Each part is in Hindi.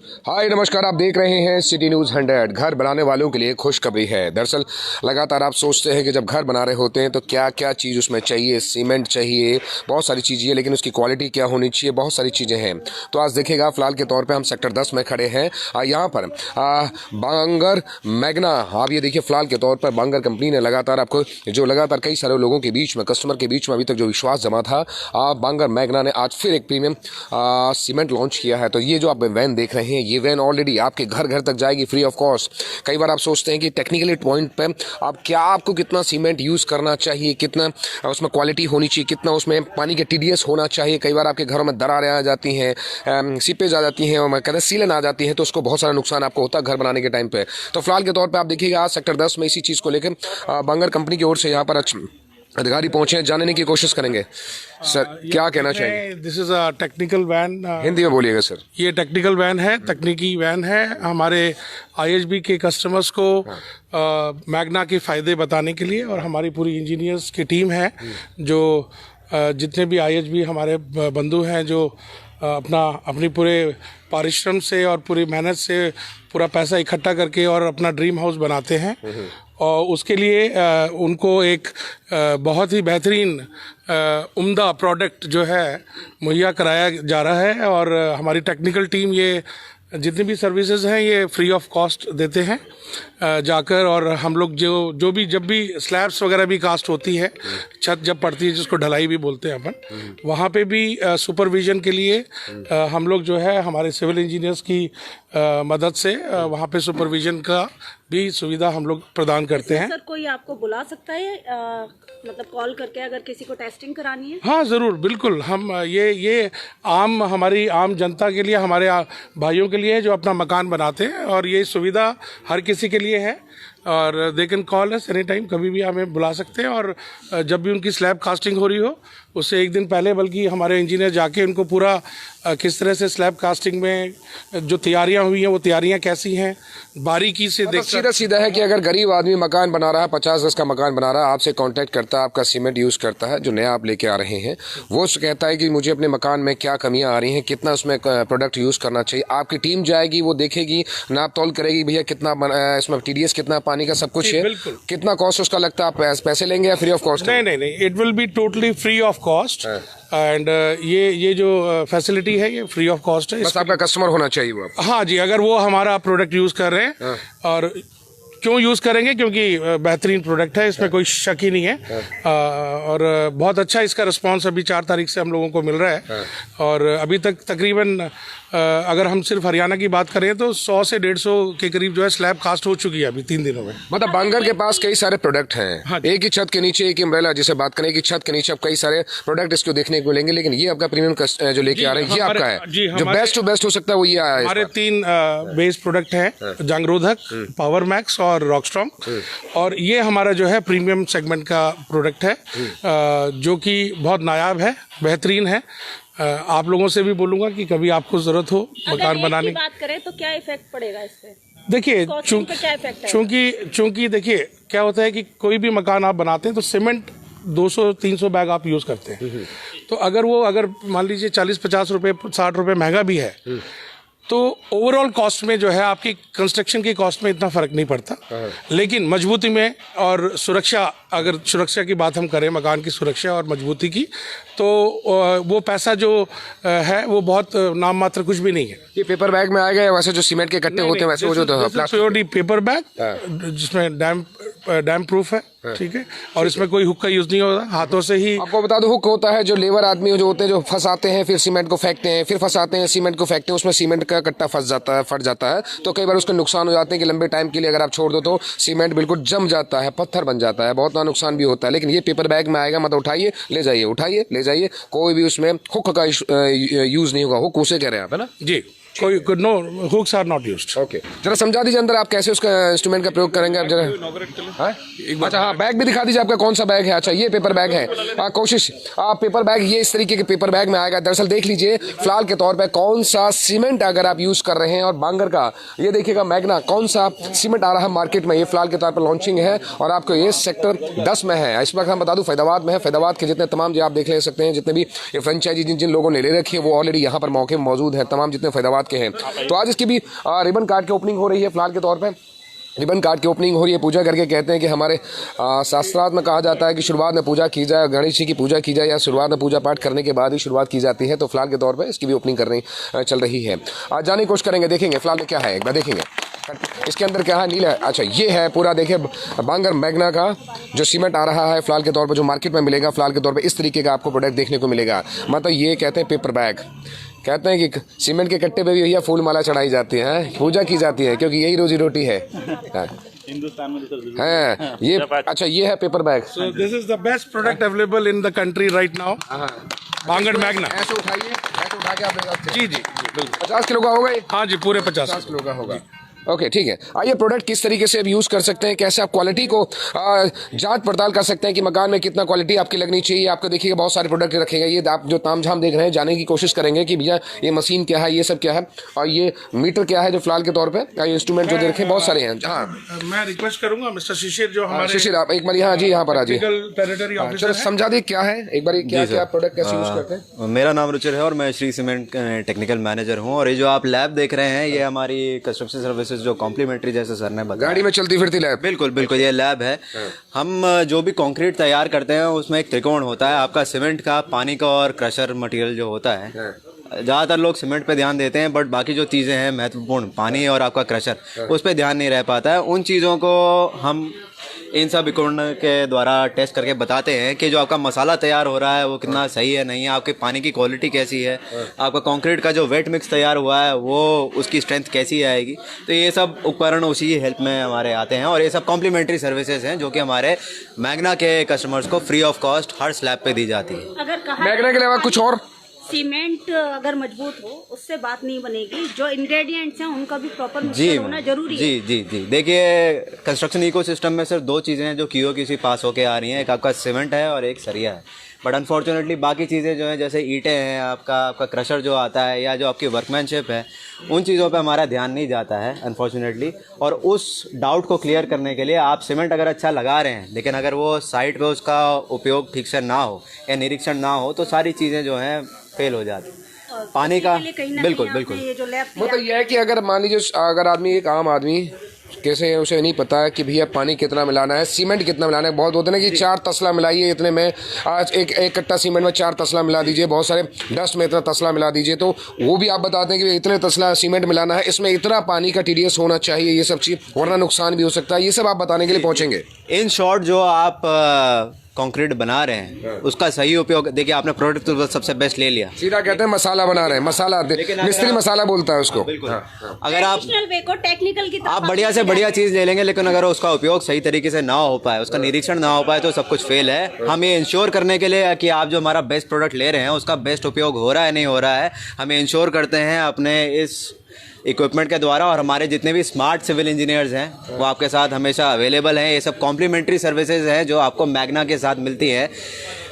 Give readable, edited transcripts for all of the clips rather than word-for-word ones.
हाय नमस्कार, आप देख रहे हैं सिटी न्यूज़ 100। घर बनाने वालों के लिए खुशखबरी है। दरअसल लगातार आप सोचते हैं कि जब घर बना रहे होते हैं तो क्या क्या चीज़ उसमें चाहिए। सीमेंट चाहिए, बहुत सारी चीज़ें है, लेकिन उसकी क्वालिटी क्या होनी चाहिए, बहुत सारी चीज़ें हैं। तो आज देखिएगा, फिलहाल के तौर पे हम सेक्टर 10 में खड़े हैं। यहाँ पर बांगर मैग्ना, आप ये देखिए, फिलहाल के तौर पर बांगर कंपनी ने लगातार आपको लगातार कई सारे लोगों के बीच में, कस्टमर के बीच में अभी तक जो विश्वास जमा था, बांगर मैग्ना ने आज फिर एक प्रीमियम सीमेंट लॉन्च किया है। तो ये जो आप वैन देख रहे हैं, ये वैन ऑलरेडी आपके घर घर तक जाएगी फ्री ऑफ कॉस्ट। कई बार आप सोचते हैं कि टेक्निकली पॉइंट पे आपको कितना सीमेंट यूज़ करना चाहिए, कितना उसमें क्वालिटी होनी चाहिए, कितना उसमें पानी के टीडीएस होना चाहिए। कई बार आपके घरों में दरारें आ जाती हैं, सीपेज आ जाती हैं, और मैं कहता सीलन आ जाती है, तो उसको बहुत सारा नुकसान आपको होता है घर बनाने के टाइम पे। तो फिलहाल के तौर पर आप देखिएगा, आज सेक्टर 10 में इसी चीज़ को लेकर बांगर कंपनी की ओर से यहाँ पर अधिकारी पहुंचे, जानने की कोशिश करेंगे। सर क्या कहना चाहिए? This is a technical van. Hindi में बोलिएगा सर। ये टेक्निकल वैन है, तकनीकी वैन है। हमारे आईएचबी के कस्टमर्स को मैग्ना के फ़ायदे बताने के लिए, और हमारी पूरी इंजीनियर्स की टीम है जो जितने भी आईएचबी हमारे बंधु हैं जो अपनी पूरे परिश्रम से और पूरी मेहनत से पूरा पैसा इकट्ठा करके और अपना ड्रीम हाउस बनाते हैं, और उसके लिए उनको एक बहुत ही बेहतरीन उम्दा प्रोडक्ट जो है मुहैया कराया जा रहा है। और हमारी टेक्निकल टीम ये जितनी भी सर्विसेज हैं ये फ्री ऑफ कॉस्ट देते हैं जाकर। और हम लोग जब भी स्लैब्स वगैरह भी कास्ट होती है, छत जब पड़ती है जिसको ढलाई भी बोलते हैं अपन, वहाँ पे भी सुपरविजन के लिए हम लोग जो है हमारे सिविल इंजीनियर्स की मदद से वहाँ पे सुपरविजन का भी सुविधा हम लोग प्रदान करते हैं। सर कोई आपको बुला सकता है मतलब कॉल करके अगर किसी को टेस्टिंग करानी है? हाँ ज़रूर, बिल्कुल। हम ये हमारी आम जनता के लिए, हमारे भाइयों के लिए जो अपना मकान बनाते हैं, और ये सुविधा हर किसी के लिए है। और they can call us any time, कभी भी हमें बुला सकते हैं। और जब भी उनकी स्लैब कास्टिंग हो रही हो उससे एक दिन पहले बल्कि हमारे इंजीनियर जाके उनको पूरा किस तरह से स्लैब कास्टिंग में जो तैयारियां हुई हैं वो तैयारियां कैसी हैं बारीकी से देख। सीधा है कि अगर गरीब आदमी मकान बना रहा है, 50 गज का मकान बना रहा है, आपसे कांटेक्ट करता है, आपका सीमेंट यूज़ करता है जो नया आप लेके आ रहे हैं, वो कहता है कि मुझे अपने मकान में क्या कमियां आ रही हैं, कितना उसमें प्रोडक्ट यूज़ करना चाहिए, आपकी टीम जाएगी, वो देखेगी, नाप तोल करेगी, भैया कितना इसमें टीडीएस कितना, पानी का सब कुछ है, कितना कॉस्ट उसका लगता है, आप पैसे लेंगे या फ्री ऑफ कॉस्ट? नहीं, it will be totally free of cost. And ये जो फैसिलिटी है ये फ्री ऑफ कॉस्ट है। बस आपका कस्टमर होना चाहिए वो। हाँ जी, अगर वो हमारा प्रोडक्ट यूज़ कर रहे हैं। और क्यों यूज़ करेंगे? क्योंकि बेहतरीन प्रोडक्ट है, इसमें कोई शक ही नहीं है। और बहुत अच्छा इसका रिस्पांस अभी 4 तारीख से हम लोगों को मिल रहा है। और अभी तक तकरीबन अगर हम सिर्फ हरियाणा की बात करें तो 100 से 150 के करीब जो है स्लैब कास्ट हो चुकी है अभी 3 दिनों में। मतलब बांगर के पास कई सारे प्रोडक्ट हैं। हाँ, एक ही छत के नीचे, एक अम्ब्रेला जिसे बात करें, एक ही छत के नीचे आप कई सारे प्रोडक्ट इसको देखने को मिलेंगे। लेकिन ये आपका प्रीमियम जो लेके आ रहे हैं, ये आपका है जो बेस्ट टू बेस्ट हो सकता है, वो ये आया है। हमारे 3 बेस प्रोडक्ट हैं, जंगरोधक, पावर मैक्स और रॉकस्ट्रॉम। और ये हमारा जो है प्रीमियम सेगमेंट का प्रोडक्ट है जो कि बहुत नायाब है, बेहतरीन है। आप लोगों से भी बोलूंगा कि कभी आपको जरूरत हो मकान बनाने की बात करें तो क्या इफेक्ट पड़ेगा इस पे? देखिए, चूंकि देखिए क्या होता है कि कोई भी मकान आप बनाते हैं तो सीमेंट 200-300 बैग आप यूज करते हैं। तो अगर मान लीजिए 40-50 रुपए 60 रुपए महंगा भी है तो ओवरऑल कॉस्ट में जो है आपकी कंस्ट्रक्शन की कॉस्ट में इतना फर्क नहीं पड़ता। लेकिन मजबूती में और सुरक्षा, अगर सुरक्षा की बात हम करें, मकान की सुरक्षा और मजबूती की, तो वो पैसा जो है वो बहुत नाम मात्र कुछ भी नहीं है। ये पेपर बैग में आएगा, वैसे जो सीमेंट के कट्टे होते हैं वैसे वो जो प्योरली पेपर बैग जिसमें डैम प्रूफ है, ठीक है। और इसमें कोई हुक का यूज नहीं होता, हाथों से ही। आपको बता दो, हुक होता है जो लेबर आदमी जो होते हैं, जो फंसाते हैं, फिर सीमेंट को फेंकते हैं, फिर फंसाते हैं, सीमेंट को फेंकते हैं, उसमें सीमेंट का कट्टा फंस जाता है, फट जाता है। तो कई बार उसके नुकसान हो जाते हैं कि लंबे टाइम के लिए अगर आप छोड़ दो तो सीमेंट बिल्कुल जम जाता है, पत्थर बन जाता है, बहुत नुकसान भी होता है। लेकिन ये पेपर बैग में आएगा, मतलब उठाइए ले जाइए, उठाइए ले जाइए, कोई भी उसमें हुक का यूज नहीं होगा। हुक उसे कह रहे हैं आप, है ना जी? कोई no hooks are not used. Okay, जरा समझा दीजिए अंदर आप कैसे उसका इंस्ट्रूमेंट का प्रयोग करेंगे आप जरा। अच्छा हाँ, बैग भी दिखा दीजिए आपका कौन सा बैग है। अच्छा, ये पेपर बैग है। कोशिश आप पेपर बैग, ये इस तरीके के पेपर बैग में आएगा। दरअसल देख लीजिए फिलहाल के तौर पे कौन सा सीमेंट अगर आप यूज कर रहे हैं, और बांगर का ये देखिएगा मैग्ना कौन सा सीमेंट आ रहा है मार्केट में, ये फिलहाल के तौर पर लॉन्चिंग है और आपको ये सेक्टर 10 में है। इस वक्त हम बता दूं फैदाबाद में है। फैदाबाद के जितने तमाम जो आप देख ले सकते हैं, जितने भी ये फ्रेंचाइजी जिन लोगों ने ले रखी है वो ऑलरेडी यहाँ पर मौके में मौजूद है। तमाम जितने फैदाबाद के हैं। तो आज इसकी भी रिबन काट के ओपनिंग हो रही है। फिलहाल के तौर पर रिबन काट के ओपनिंग हो रही है। पूजा करके कहते हैं कि हमारे शास्त्रार्थ में कहा जाता है कि शुरुआत में पूजा की जाए, गणेश जी की पूजा की जाए, या शुरुआत में पूजा पाठ करने के बाद ही शुरुआत की जाती है। तो फिलहाल के तौर पर इसकी भी ओपनिंग करनी चल रही है। आज जाने की कोशिश करेंगे, देखेंगे फिलहाल में क्या है, एक बार देखेंगे इसके अंदर क्या है। नीला, अच्छा ये है पूरा, देखिए बांगर मैग्ना का जो सीमेंट आ रहा है फिलहाल के तौर पर, जो मार्केट में मिलेगा फिलहाल के तौर पर इस तरीके का आपको प्रोडक्ट देखने को मिलेगा। मतलब ये कहते हैं पेपर बैग, कहते हैं कि सीमेंट के कट्टे पे भी भैया फूल माला चढ़ाई जाती है, पूजा की जाती है, क्योंकि यही रोजी रोटी है हिंदुस्तान में हाँ ये। अच्छा ये है paper bag. So this is the best product available in the country right now. Bangur Magna. ऐसे उठाइए, ऐसे उठा के आप ले सकते हैं। जी जी बिल्कुल। 50 किलो का होगा ये? हाँ जी, पूरे 50 किलो का होगा। ओके ठीक है। आइए प्रोडक्ट किस तरीके से अब यूज़ कर सकते हैं, कैसे आप क्वालिटी को जांच पड़ताल कर सकते हैं कि मकान में कितना क्वालिटी आपकी लगनी चाहिए। आपको देखिए बहुत सारे प्रोडक्ट रखेगा। ये आप जो तामझाम देख रहे हैं, जाने की कोशिश करेंगे कि भैया ये मशीन क्या है, ये सब क्या है, और ये मीटर क्या है जो फिलहाल के तौर पर इंस्ट्रूमेंट जो देखे बहुत सारे हैं। हाँ मैं रिक्वेस्ट करूंगा मिस्टर शिशिर जो हमारे शिशिर, आप एक बार यहाँ जी यहाँ पर आ जाइए, टेरिटरी चलो ऑफिसर समझा दी क्या है एक बार, क्या क्या प्रोडक्ट कैसे यूज़ करते हैं। मेरा नाम रुचिर है और मैं श्री सीमेंट टेक्निकल मैनेजर हूँ। और ये जो आप लैब देख रहे हैं ये हमारी कंस्ट्रक्शन सर्विसेज जो कॉम्प्लीमेंट्री जैसे सर ने बताया, गाड़ी में चलती फिरती लैब। बिल्कुल बिल्कुल ये लैब है। हम जो भी कंक्रीट तैयार करते हैं उसमें एक त्रिकोण होता है आपका, सीमेंट का, पानी का और क्रशर मटेरियल जो होता है। ज़्यादातर लोग सीमेंट पे ध्यान देते हैं, बट बाकी जो चीज़ें हैं महत्वपूर्ण, पानी और आपका क्रशर, उस पर ध्यान नहीं रह पाता है। उन चीज़ों को हम इन सब उपकरण के द्वारा टेस्ट करके बताते हैं कि जो आपका मसाला तैयार हो रहा है वो कितना सही है, नहीं है, आपके पानी की क्वालिटी कैसी है, आपका कंक्रीट का जो वेट मिक्स तैयार हुआ है वो उसकी स्ट्रेंथ कैसी आएगी। तो ये सब उपकरण उसी हेल्प में हमारे आते हैं। और ये सब कॉम्प्लीमेंट्री सर्विसेज हैं जो कि हमारे मैग्ना के कस्टमर्स को free of cost her slab पे दी जाती है। अगर कहा मैग्ना के अलावा कुछ और सीमेंट अगर मजबूत हो उससे बात नहीं बनेगी, जो इंग्रेडिएंट्स हैं उनका भी प्रॉपर जी मिक्सचर होना जरूरी है। जी जी जी देखिए कंस्ट्रक्शन इकोसिस्टम में सिर्फ दो चीज़ें हैं जो QOQC पास होके आ रही हैं, एक आपका सीमेंट है और एक सरिया है। बट अनफॉर्चुनेटली बाकी चीज़ें जो हैं जैसे ईंटें हैं, आपका क्रशर जो आता है, या जो आपकी वर्कमैनशिप है, उन चीज़ों पे हमारा ध्यान नहीं जाता है अनफॉर्चुनेटली। और उस डाउट को क्लियर करने के लिए आप सीमेंट अगर अच्छा लगा रहे हैं लेकिन अगर वो साइट पे उसका उपयोग ठीक से ना हो या निरीक्षण ना हो तो सारी चीज़ें जो हैं फेल हो जाती। पानी का बिल्कुल बिल्कुल ये जो लैब मतलब यह है कि अगर मान लीजिए अगर आदमी, एक आम आदमी कैसे उसे नहीं पता है कि भैया पानी कितना मिलाना है, सीमेंट कितना मिलाना है। बहुत होते हैं ना कि 4 तसला मिलाइए इतने में, आज एक कट्टा सीमेंट में 4 तसला मिला दीजिए, बहुत सारे डस्ट में इतना तसला मिला दीजिए, तो वो भी आप बताते हैं कि इतने तसला सीमेंट मिलाना है, इसमें इतना पानी का TDS होना चाहिए, ये सब चीज़, वरना नुकसान भी हो सकता है। ये सब आप बताने के लिए पहुँचेंगे। इन शॉर्ट जो आप कंक्रीट बना रहे हैं उसका सही उपयोग, देखिए आपने प्रोडक्ट तो सबसे बेस्ट ले लिया, सीधा कहते हैं मसाला बना रहे हैं, मसाला मिस्त्री मसाला बोलता है उसको। अगर आप वे को टेक्निकल की आप बढ़िया से बढ़िया चीज़ ले लेंगे लेकिन अगर उसका उपयोग सही तरीके से ना हो पाए, उसका निरीक्षण ना हो पाए तो सब कुछ फेल है। हम ये इंश्योर करने के लिए कि आप जो हमारा बेस्ट प्रोडक्ट ले रहे हैं उसका बेस्ट उपयोग हो रहा है नहीं हो रहा है, हम इंश्योर करते हैं अपने इस इक्विपमेंट के द्वारा। और हमारे जितने भी स्मार्ट सिविल इंजीनियर्स हैं वो आपके साथ हमेशा अवेलेबल हैं। ये सब कॉम्प्लीमेंट्री सर्विसेज हैं जो आपको मैग्ना के साथ मिलती है।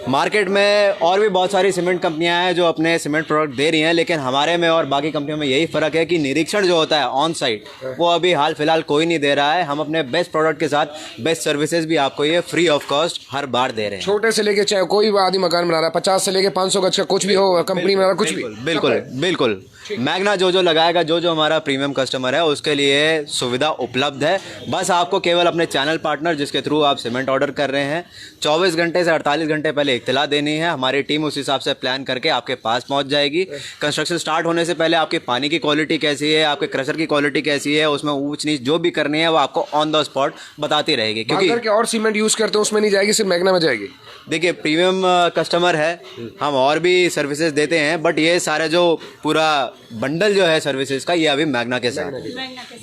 मार्केट में और भी बहुत सारी सीमेंट कंपनियां हैं जो अपने सीमेंट प्रोडक्ट दे रही हैं, लेकिन हमारे में और बाकी कंपनियों में यही फ़र्क है कि निरीक्षण जो होता है ऑन साइट वो अभी हाल फिलहाल कोई नहीं दे रहा है। हम अपने बेस्ट प्रोडक्ट के साथ बेस्ट सर्विसेज भी आपको ये फ्री ऑफ कॉस्ट हर बार दे रहे हैं। छोटे से लेके चाहे कोई भी आदमी मकान बना रहा है, 50 से लेके 500 गज का कुछ भी हो, कंपनी बना रहा कुछ भी, बिल्कुल बिल्कुल मैग्ना जो लगाएगा, जो हमारा प्रीमियम कस्टमर है उसके लिए सुविधा उपलब्ध है। बस आपको केवल अपने चैनल पार्टनर जिसके थ्रू आप सीमेंट ऑर्डर कर रहे हैं 24 घंटे से 48 घंटे पहले इत्तला देनी है। हमारी टीम उस हिसाब से प्लान करके आपके पास पहुंच जाएगी। कंस्ट्रक्शन स्टार्ट होने से पहले आपके पानी की क्वालिटी कैसी है, आपके क्रशर की क्वालिटी कैसी है, उसमें ऊंच नीच जो भी करनी है वो आपको ऑन द स्पॉट बताती रहेगी। क्योंकि और सीमेंट यूज करते हैं उसमें नहीं जाएगी, सिर्फ मैग्ना में जाएगी। देखिए प्रीमियम कस्टमर है, हम और भी सर्विसेज देते हैं, बट ये सारे जो पूरा बंडल जो है सर्विसेज का ये अभी मैग्ना के साथ।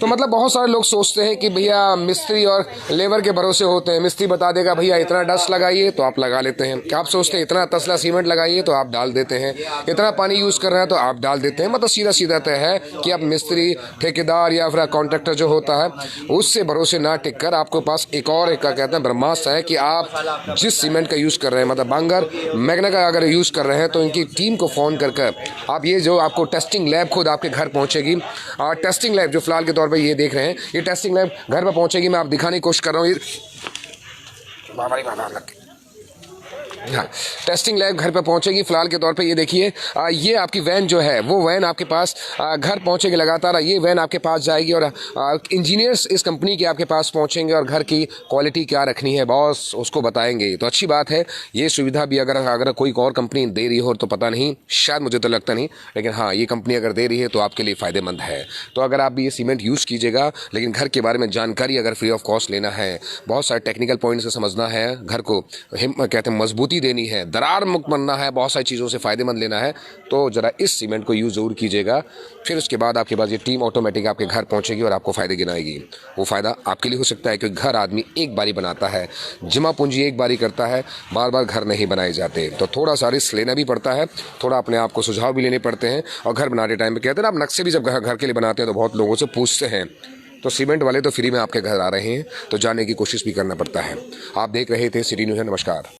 तो मतलब बहुत सारे लोग सोचते हैं कि भैया मिस्त्री और लेबर के भरोसे होते हैं, मिस्त्री बता देगा भैया इतना डस्ट लगाइए तो आप लगा लेते हैं। क्या आप सोचते हैं इतना तसला सीमेंट लगाइए तो आप डाल देते हैं, इतना पानी यूज कर रहे हैं तो आप डाल देते हैं। मतलब सीधा सीधा तय है कि आप मिस्त्री, ठेकेदार या फिर कॉन्ट्रैक्टर जो होता है उससे भरोसे ना टिक कर आपके पास एक और क्या कहते हैं ब्रह्मास्त्र है कि आप जिस सीमेंट का यूज कर रहे हैं, मतलब बांगर मैग्ना का अगर यूज कर रहे हैं तो इनकी टीम को फोन कर आप ये जो आपको टेस्टिंग लैब खुद आपके घर पहुंचेगी। और टेस्टिंग लैब जो फिलहाल के तौर पे ये देख रहे हैं, ये टेस्टिंग लैब घर पर पहुंचेगी। मैं आप दिखाने की कोशिश कर रहा हूँ। हाँ, टेस्टिंग लैब घर पे पहुंचेगी। फिलहाल के तौर पे ये देखिए, ये आपकी वैन जो है वो वैन आपके पास घर पहुंचेगी लगातार। ये वैन आपके पास जाएगी और इंजीनियर्स इस कंपनी के आपके पास पहुंचेंगे और घर की क्वालिटी क्या रखनी है बॉस उसको बताएंगे। तो अच्छी बात है, ये सुविधा भी अगर कोई और कंपनी दे रही हो तो पता नहीं, शायद मुझे तो लगता नहीं, लेकिन हाँ ये कंपनी अगर दे रही है तो आपके लिए फ़ायदेमंद है। तो अगर आप भी ये सीमेंट यूज़ कीजिएगा, लेकिन घर के बारे में जानकारी अगर फ्री ऑफ कॉस्ट लेना है, बहुत सारे टेक्निकल पॉइंट से समझना है, घर को कहते हैं मजबूती देनी है, दरार मुक्त बनना है, बहुत सारी चीज़ों से फ़ायदेमंद लेना है, तो ज़रा इस सीमेंट को यूज़ ज़रूर कीजिएगा। फिर उसके बाद आपके पास ये टीम ऑटोमेटिक आपके घर पहुंचेगी और आपको फ़ायदे गिनाएगी। वो फ़ायदा आपके लिए हो सकता है, क्योंकि घर आदमी एक बारी बनाता है, जमा पूंजी एक बारी करता है, बार बार घर नहीं बनाए जाते। तो थोड़ा सा रिस्क लेना भी पड़ता है, थोड़ा अपने आप को सुझाव भी लेने पड़ते हैं। और घर बनाते टाइम पे कहते हैं ना, आप नक्शे भी जब घर के लिए बनाते हैं तो बहुत लोगों से पूछते हैं। तो सीमेंट वाले तो फ्री में आपके घर आ रहे हैं, तो जानने की कोशिश भी करना पड़ता है। आप देख रहे थे सिटी न्यूज़ है। नमस्कार।